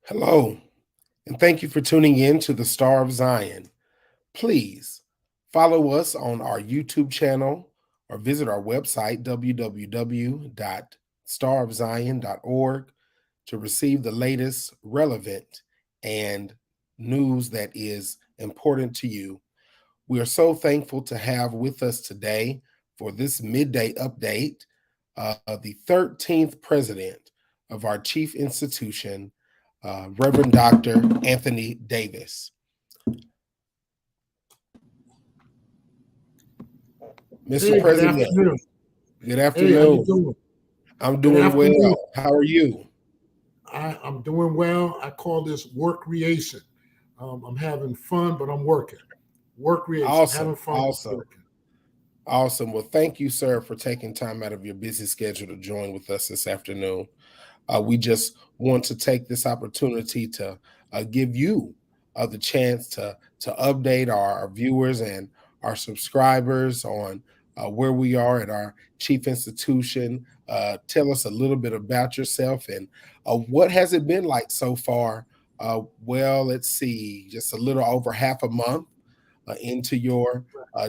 Hello, and thank you for tuning in to the Star of Zion. Please follow us on our YouTube channel or visit our website, www.starofzion.org, to receive the latest relevant and news that is important to you. We are so thankful to have with us today for this midday update the 13th president of our chief institution, Reverend Dr. Anthony Davis. Mr. Hey, good President, afternoon. good Hey, how you afternoon. doing? I'm Good doing afternoon. well. How are you? I'm doing well. I call this work creation. I'm having fun, but I'm working. Work creation, having Awesome. fun, but Awesome. working. Awesome. Well, thank you, sir, for taking time out of your busy schedule to join with us this afternoon. We just want to take this opportunity to give you the chance to update our viewers and our subscribers on where we are at our chief institution. Tell us a little bit about yourself and what has it been like so far. Well, let's see, just a little over half a month into your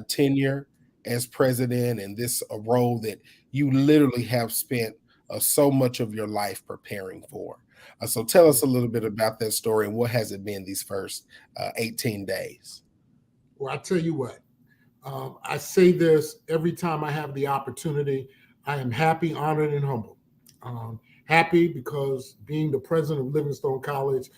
tenure as president, and this a role that you literally have spent so much of your life preparing for. So tell Yeah. us a little bit about that story and what has it been these first 18 days? Well, I tell you what, I say this every time I have the opportunity. I am happy, honored, and humble. Happy because being the president of Livingstone College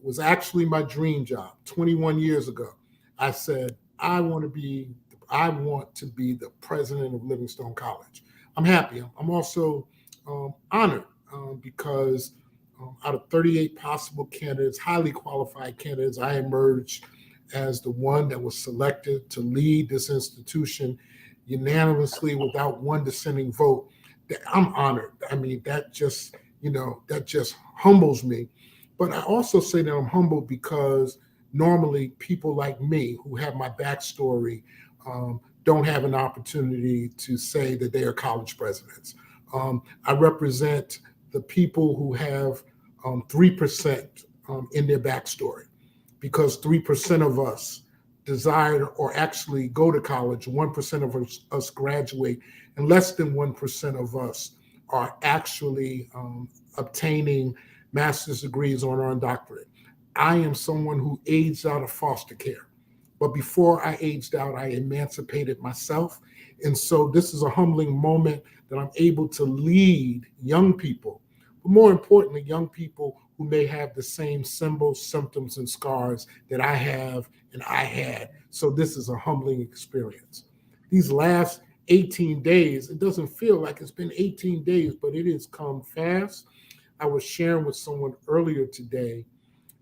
was actually my dream job. 21 years ago, I said I want to be the president of Livingstone College. I'm happy. I'm also honored because out of 38 possible candidates, highly qualified candidates, I emerged as the one that was selected to lead this institution unanimously without one dissenting vote. I'm honored. I mean, that just humbles me. But I also say that I'm humbled because normally people like me who have my backstory don't have an opportunity to say that they are college presidents. I represent the people who have 3% in their backstory because 3% of us desire or actually go to college, 1% of us graduate, and less than 1% of us are actually obtaining master's degrees or on doctorate. I am someone who aged out of foster care. But before I aged out, I emancipated myself. And so this is a humbling moment that I'm able to lead young people, but more importantly, young people who may have the same symbols, symptoms, and scars that I have and I had. So this is a humbling experience. These last 18 days, it doesn't feel like it's been 18 days, but it has come fast. I was sharing with someone earlier today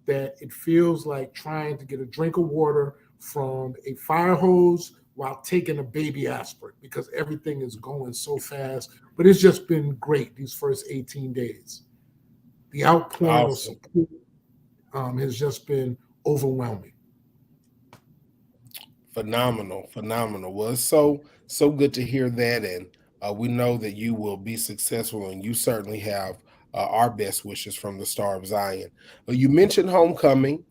that it feels like trying to get a drink of water from a fire hose while taking a baby aspirin because everything is going so fast. But it's just been great these first 18 days. The outpouring of Awesome. support has just been overwhelming. Phenomenal, phenomenal. Well, it's so good to hear that, and we know that you will be successful, and you certainly have our best wishes from the Star of Zion. You mentioned homecoming.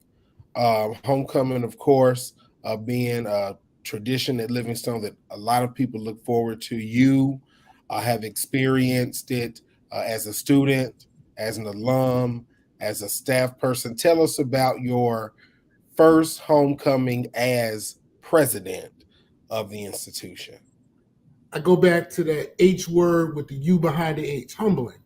Homecoming, of course, being a tradition at Livingstone that a lot of people look forward to. You have experienced it as a student, as an alum, as a staff person. Tell us about your first homecoming as president of the institution. I go back to that H word with the U behind the H, humbling.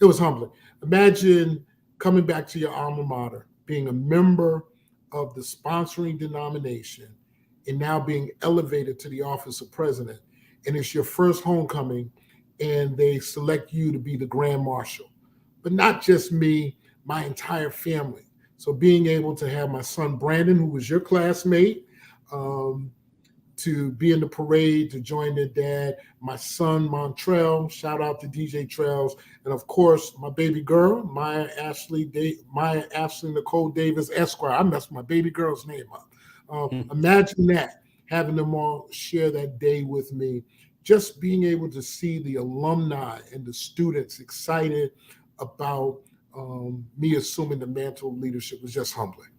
It was humbling. Imagine coming back to your alma mater, being a member of the sponsoring denomination, and now being elevated to the office of president. And it's your first homecoming, and they select you to be the grand marshal. But not just me, my entire family. So being able to have my son Brandon, who was your classmate, um, to be in the parade, to join their dad, my son Montrell, shout out to DJ Trails, and of course my baby girl, Maya Ashley Nicole Davis Esquire. I messed my baby girl's name up. Imagine that, having them all share that day with me, just being able to see the alumni and the students excited about me assuming the mantle of leadership was just humbling.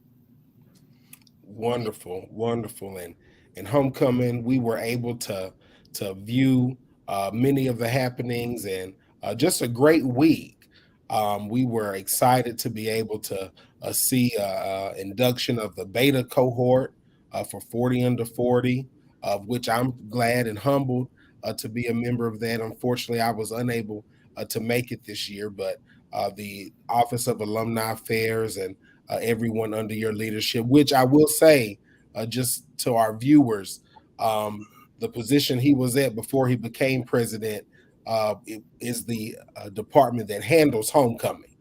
Wonderful, wonderful, and homecoming, we were able to view many of the happenings and just a great week. We were excited to be able to see induction of the beta cohort for 40 under 40, of which I'm glad and humbled to be a member of that. Unfortunately, I was unable to make it this year, but the Office of Alumni Affairs and everyone under your leadership, which I will say, just to our viewers, the position he was at before he became president is the department that handles homecoming.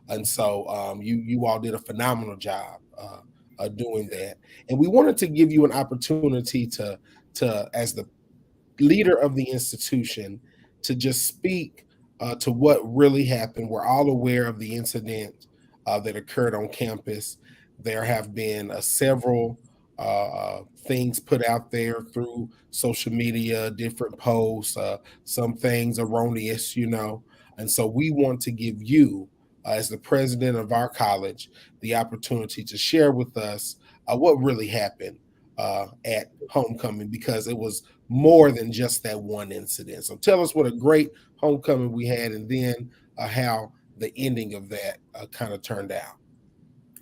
And so you all did a phenomenal job doing that. And we wanted to give you an opportunity to as the leader of the institution to just speak to what really happened. We're all aware of the incident that occurred on campus. There have been several things put out there through social media, different posts, some things erroneous, And so we want to give you, as the president of our college, the opportunity to share with us what really happened at homecoming, because it was more than just that one incident. So tell us what a great homecoming we had, and then how the ending of that kind of turned out.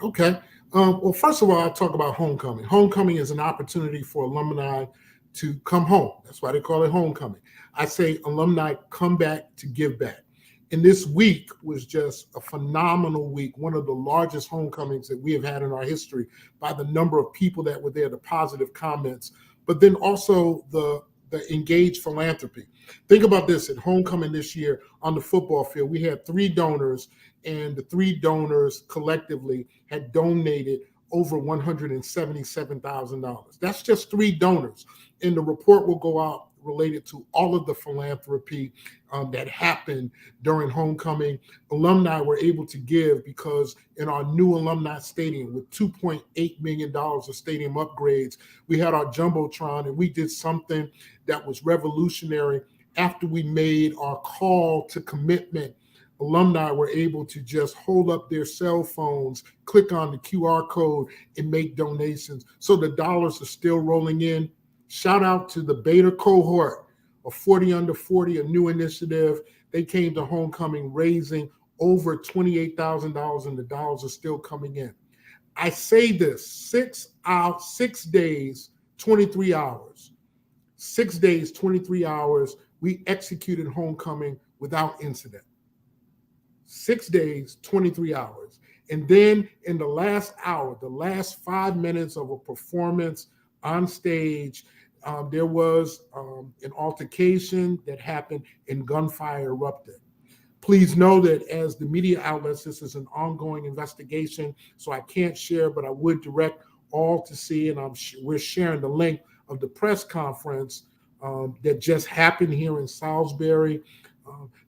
Okay. Well, first of all, I'll talk about homecoming. Homecoming is an opportunity for alumni to come home. That's why they call it homecoming. I say alumni come back to give back. And this week was just a phenomenal week, one of the largest homecomings that we have had in our history by the number of people that were there, the positive comments, but then also the engaged philanthropy. Think about this: at homecoming this year on the football field, we had 3 donors, and the 3 donors collectively had donated over $177,000. That's just 3 donors. And the report will go out related to all of the philanthropy that happened during homecoming. Alumni were able to give because in our new alumni stadium with $2.8 million of stadium upgrades, we had our Jumbotron, and we did something that was revolutionary. After we made our call to commitment, alumni were able to just hold up their cell phones, click on the QR code, and make donations. So the dollars are still rolling in. Shout out to the beta cohort of 40 under 40, a new initiative. They came to homecoming raising over $28,000, and the dollars are still coming in. I say this: 6 days, 23 hours. 6 days, 23 hours. We executed homecoming without incident. 6 days, 23 hours. And then in the last hour, the last 5 minutes of a performance on stage, there was an altercation that happened and gunfire erupted. Please know that as the media outlets, this is an ongoing investigation, so I can't share, but I would direct all to see, and we're sharing the link of the press conference that just happened here in Salisbury.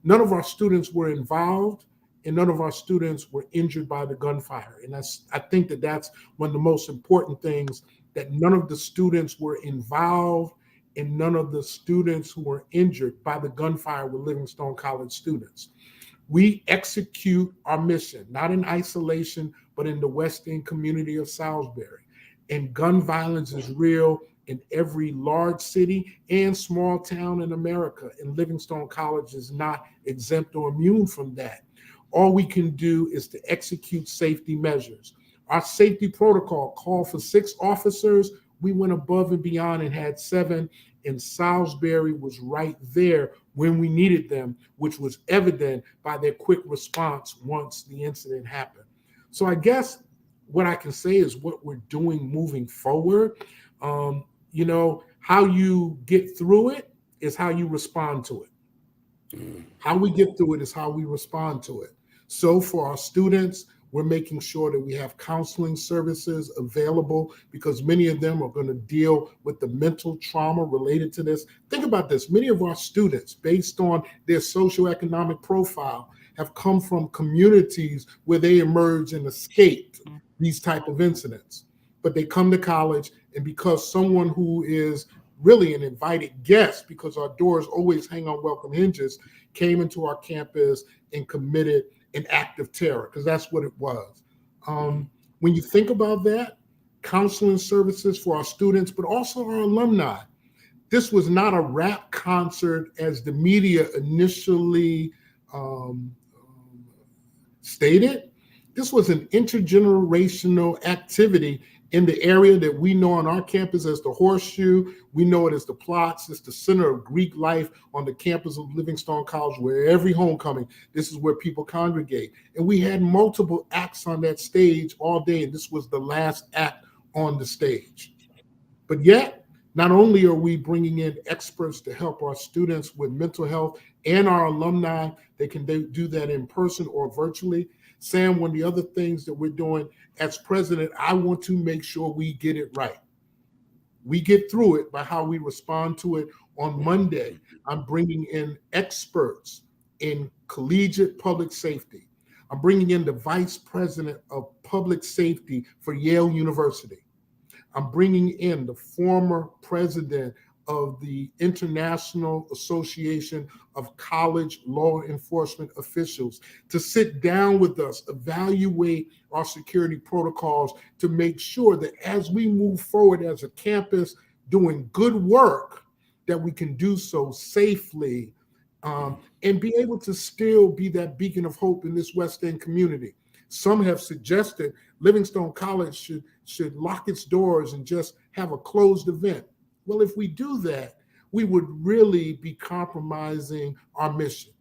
None of our students were involved, and none of our students were injured by the gunfire. And I think that's one of the most important things, that none of the students were involved and none of the students who were injured by the gunfire were Livingstone College students. We execute our mission, not in isolation, but in the West End community of Salisbury. And gun violence is real in every large city and small town in America. And Livingstone College is not exempt or immune from that. All we can do is to execute safety measures. Our safety protocol called for 6 officers. We went above and beyond and had 7, and Salisbury was right there when we needed them, which was evident by their quick response once the incident happened. So I guess what I can say is what we're doing moving forward. How you get through it is how you respond to it. How we get through it is how we respond to it. So for our students, we're making sure that we have counseling services available, because many of them are going to deal with the mental trauma related to this. Think about this: many of our students, based on their socioeconomic profile, have come from communities where they emerged and escaped these type of incidents. But they come to college, and because someone who is really an invited guest, because our doors always hang on welcome hinges, came into our campus and committed an act of terror, because that's what it was. When you think about that, counseling services for our students, but also our alumni, this was not a rap concert as the media initially um, stated. This was an intergenerational activity in the area that we know on our campus as the Horseshoe. We know it as the Plots. It's the center of Greek life on the campus of Livingstone College, where every homecoming, this is where people congregate. And we had multiple acts on that stage all day, and this was the last act on the stage. But yet, not only are we bringing in experts to help our students with mental health and our alumni, they can do that in person or virtually. Sam, one of the other things that we're doing as president, I want to make sure we get it right. We get through it by how we respond to it on Monday. I'm bringing in experts in collegiate public safety. I'm bringing in the vice president of public safety for Yale University. I'm bringing in the former president of the International Association of College Law Enforcement Officials to sit down with us, evaluate our security protocols to make sure that as we move forward as a campus doing good work, that we can do so safely and be able to still be that beacon of hope in this West End community. Some have suggested Livingstone College should lock its doors and just have a closed event. Well, if we do that, we would really be compromising our mission.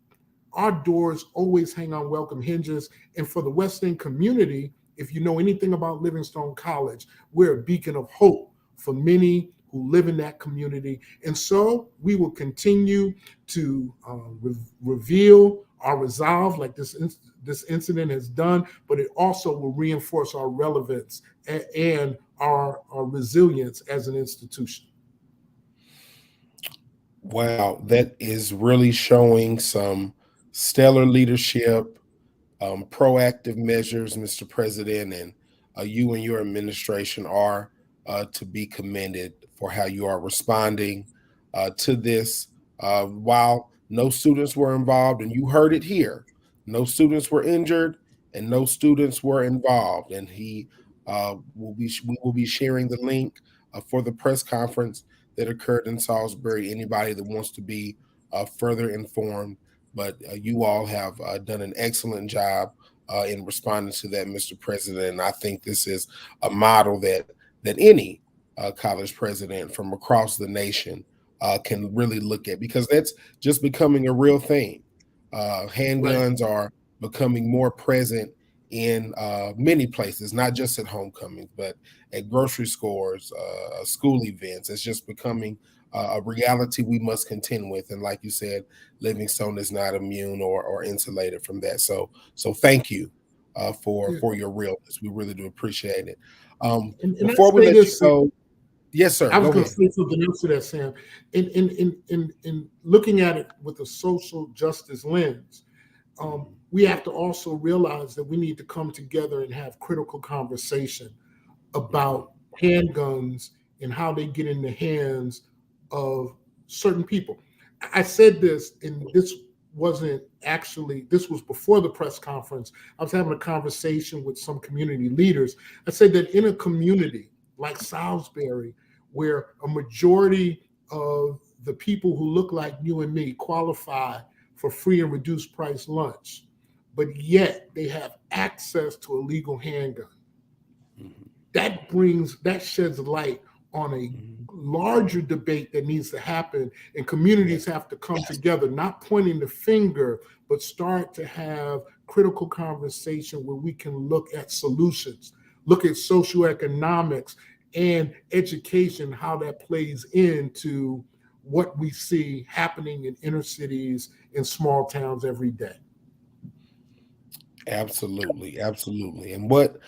Our doors always hang on welcome hinges. And for the West End community, if you know anything about Livingstone College, we're a beacon of hope for many who live in that community. And so we will continue to reveal our resolve like this incident has done, but it also will reinforce our relevance and our resilience as an institution. Wow, that is really showing some stellar leadership, proactive measures, Mr. President, and you and your administration are to be commended for how you are responding to this. While no students were involved, and you heard it here, no students were injured, and no students were involved. And we will be sharing the link for the press conference that occurred in Salisbury. Anybody that wants to be further informed, but you all have done an excellent job in responding to that, Mr. President. And I think this is a model that any college president from across the nation can really look at, because that's just becoming a real thing. Right. Handguns are becoming more present in many places, not just at homecomings, but at grocery stores, school events. It's just becoming a reality we must contend with. And like you said, Livingstone is not immune or insulated from that. So thank you Yeah. for your realness. We really do appreciate it. And I Before we say let you this, go, yes, sir. I was Go going to ahead. say something else to that, Sam. In looking at it with a social justice lens, we have to also realize that we need to come together and have critical conversation about handguns and how they get in the hands of certain people. I said this, and this wasn't actually, this was before the press conference. I was having a conversation with some community leaders. I said that in a community like Salisbury, where a majority of the people who look like you and me qualify for free and reduced price lunch, but yet they have access to a legal handgun, Mhm. that sheds light on a Mhm. larger debate that needs to happen, and communities Yes. have to come together, not pointing the finger, but start to have critical conversation where we can look at solutions, look at socioeconomics and education, how that plays into what we see happening in inner cities and small towns every day. Absolutely, absolutely. And what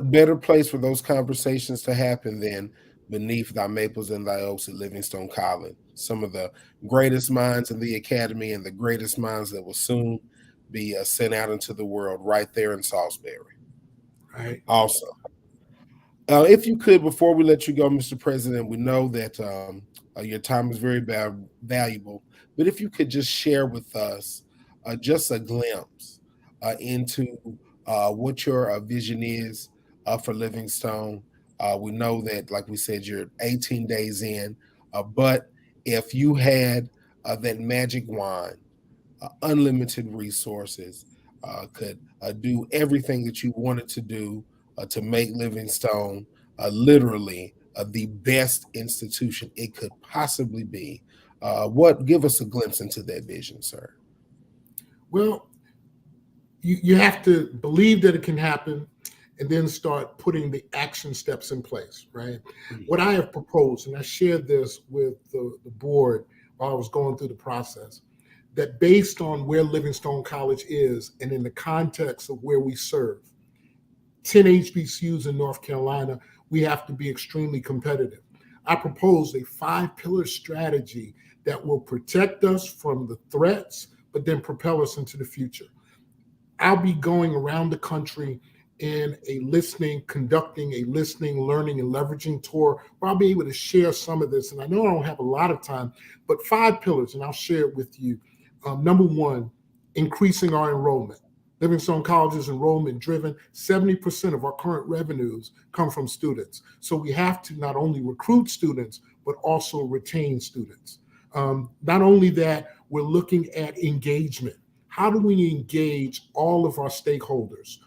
better place for those conversations to happen than beneath thy maples and thy oaks at Livingstone College? Some of the greatest minds in the academy and the greatest minds that will soon be sent out into the world right there in Salisbury. Right. Awesome. If you could, before we let you go, Mr. President, we know that your time is very valuable, but if you could just share with us just a glimpse into what your vision is for Livingstone. We know that, like we said, you're 18 days in, but if you had that magic wand, unlimited resources, could do everything that you wanted to do to make Livingstone literally the best institution it could possibly be. What give us a glimpse into that vision, sir? Well, you have to believe that it can happen and then start putting the action steps in place, right? What I have proposed, and I shared this with the board while I was going through the process, that based on where Livingstone College is and in the context of where we serve, 10 HBCUs in North Carolina, we have to be extremely competitive. I propose a 5-pillar strategy that will protect us from the threats, but then propel us into the future. I'll be going around the country in a conducting a listening, learning, and leveraging tour where I'll be able to share some of this. And I know I don't have a lot of time, but 5 pillars, and I'll share it with you. Number one, increasing our enrollment. Livingstone College is enrollment driven. 70% of our current revenues come from students. So we have to not only recruit students, but also retain students. Not only that, we're looking at engagement. How do we engage all of our stakeholders?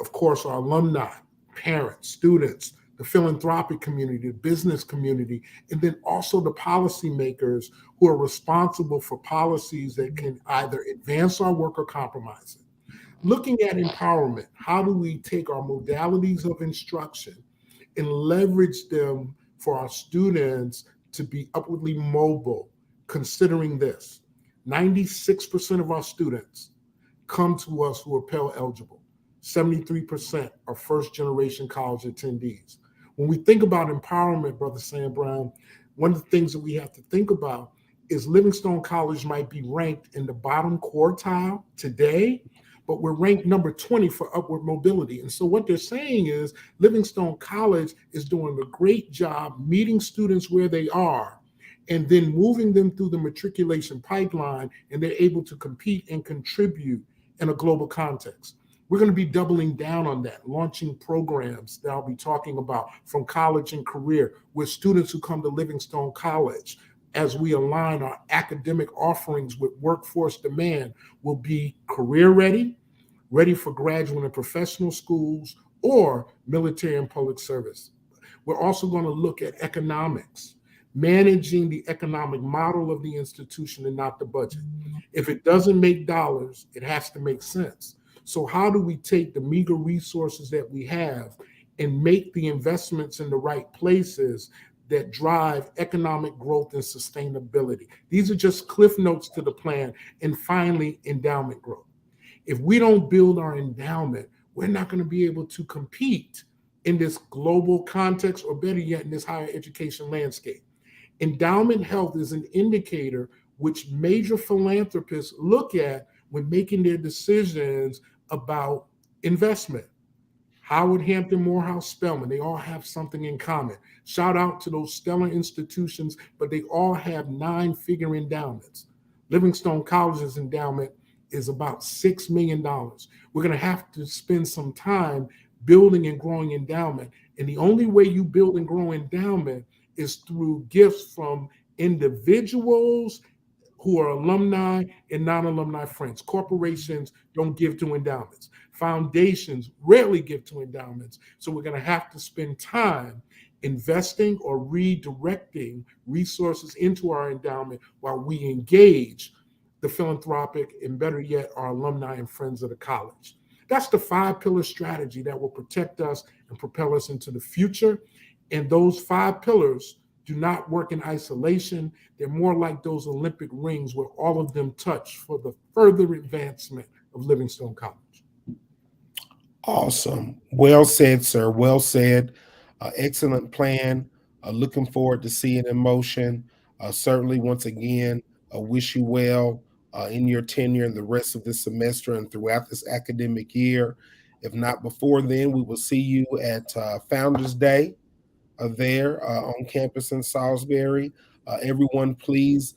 Of course, our alumni, parents, students, the philanthropic community, the business community, and then also the policymakers who are responsible for policies that can either advance our work or compromise it. Looking at empowerment, how do we take our modalities of instruction and leverage them for our students to be upwardly mobile, considering this? 96% of our students come to us who are Pell eligible. 73% are first generation college attendees. When we think about empowerment, Brother Sam Brown, one of the things that we have to think about is Livingstone College might be ranked in the bottom quartile today, but we're ranked number 20 for upward mobility. And so what they're saying is Livingstone College is doing a great job meeting students where they are and then moving them through the matriculation pipeline, and they're able to compete and contribute in a global context. We're going to be doubling down on that, launching programs that I'll be talking about from college and career, where students who come to Livingstone College, as we align our academic offerings with workforce demand, will be career ready, ready for graduate and professional schools, or military and public service. We're also going to look at economics, managing the economic model of the institution and not the budget. If it doesn't make dollars, it has to make sense. So, how do we take the meager resources that we have and make the investments in the right places that drive economic growth and sustainability? These are just cliff notes to the plan. And finally, endowment growth. If we don't build our endowment, we're not going to be able to compete in this global context, or better yet, in this higher education landscape. Endowment health is an indicator which major philanthropists look at when making their decisions about investment. Howard, Hampton, Morehouse, Spelman, they all have something in common. Shout out to those stellar institutions, but they all have 9-figure endowments. Livingstone College's endowment is about $6 million. We're going to have to spend some time building and growing endowment. And the only way you build and grow endowment is through gifts from individuals who are alumni and non-alumni friends. Corporations don't give to endowments. Foundations rarely give to endowments. So we're going to have to spend time investing or redirecting resources into our endowment while we engage the philanthropic and, better yet, our alumni and friends of the college. That's the 5-pillar strategy that will protect us and propel us into the future. And those 5 pillars do not work in isolation. They're more like those Olympic rings where all of them touch for the further advancement of Livingstone College. Awesome. Well said, sir. Well said. Excellent plan. Looking forward to seeing it in motion. Certainly, once again, wish you well in your tenure and the rest of this semester and throughout this academic year. If not before then, we will see you at Founders Day there on campus in Salisbury. Everyone, please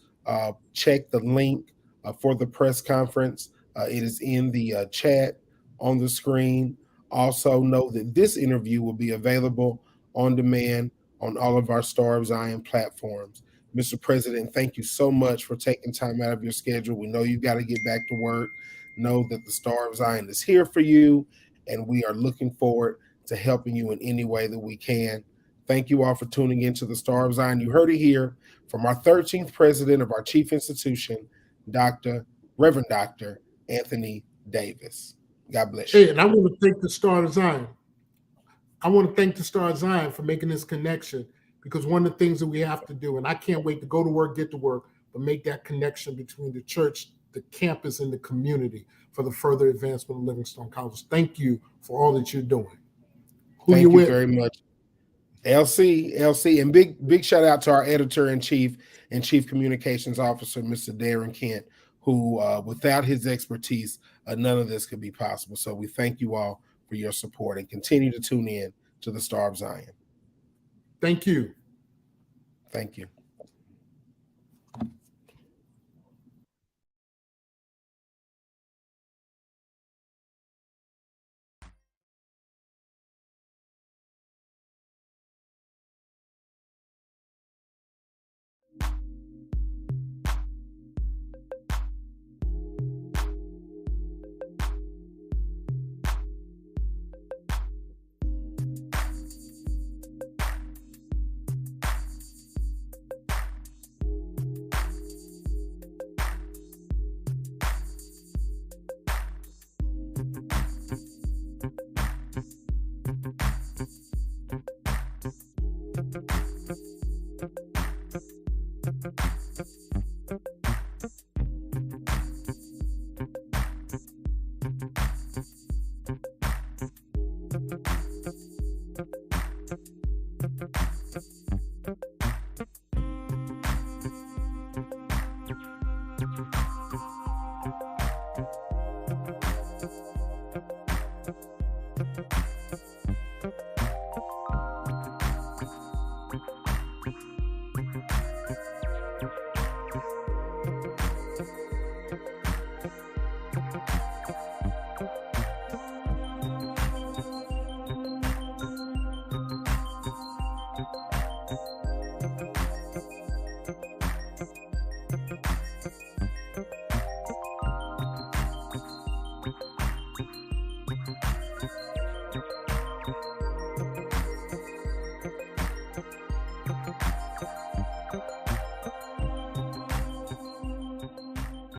check the link for the press conference. It is in the chat. on the screen. Also, know that this interview will be available on demand on all of our Star of Zion platforms. Mr. President, thank you so much for taking time out of your schedule. We know you've got to get back to work. Know that the Star of Zion is here for you, and we are looking forward to helping you in any way that we can. Thank you all for tuning into the Star of Zion. You heard it here from our 13th president of our chief institution, Reverend Dr. Anthony Davis. God bless you. Hey, and I want to thank the Star of Zion. I want to thank the Star of Zion for making this connection, because one of the things that we have to do, and I can't wait to go to work, get to work, but make that connection between the church, the campus, and the community for the further advancement of Livingstone College. Thank you for all that you're doing. Thank you very much. LC, and big shout out to our editor-in-chief and chief communications officer, Mr. Darren Kent, who without his expertise, none of this could be possible. So we thank you all for your support, and continue to tune in to the Star of Zion. Thank you. Thank you.